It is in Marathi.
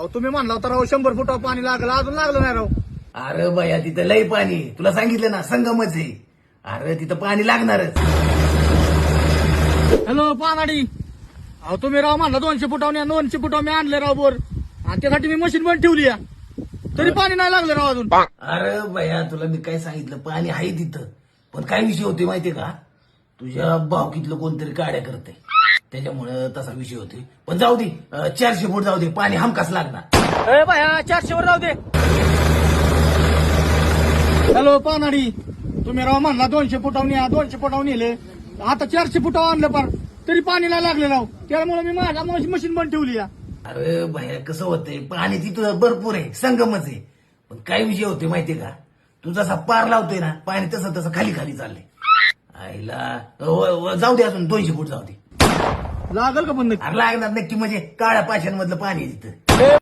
अहो तुम्ही म्हणला होता राव 100 फुटावर पाणी लागलं, अजून लागलं नाही राव. अरे बया तिथं लय पाणी, तुला सांगितलं ना संगमच आहे. अरे तिथं पाणी लागणारच. हॅलो पानाडी, अहो तुम्ही राव म्हणला 200 फुटावर 200 फुटावर मी आणले राव बोर, आणि त्यासाठी मी मशीन बंद ठेवली आहे. तरी पाणी नाही लागलं राव अजून. अरे बया तुला मी काय सांगितलं, पाणी आहे तिथं. पण काय विषय होते माहितीये का, तुझ्या भावकीतलं कोणतरी काड्या करते, त्याच्यामुळे तसा विषय होते. पण जाऊ दे, 400 फूट जाऊ दे, पाणी हमखास लागणार. ए बाया 400 वर राहू दे. हॅलो पानाडी, तुम्ही राव म्हणला 200 फुटावर 200 फुटावर नेले, आता 400 फुटावर आणलं पार, तरी पाणी नाही लागले राव. त्यामुळे मी माझ्या मशीन बंद ठेवली आहे. अरे भया कसं होतंय, पाणी तिथं भरपूर आहे, संगमच आहे. पण काय विषय होते माहितीये का, तू जसा पार लावतोय ना पाणी तसं तसं खाली खाली चाललंय. आईला जाऊ दे, अजून 200 फूट जाऊ दे. लागल का पण नक्की? अरे लागणार नक्की, म्हणजे काळ्या पाशांमधलं पाणी आहे तिथं.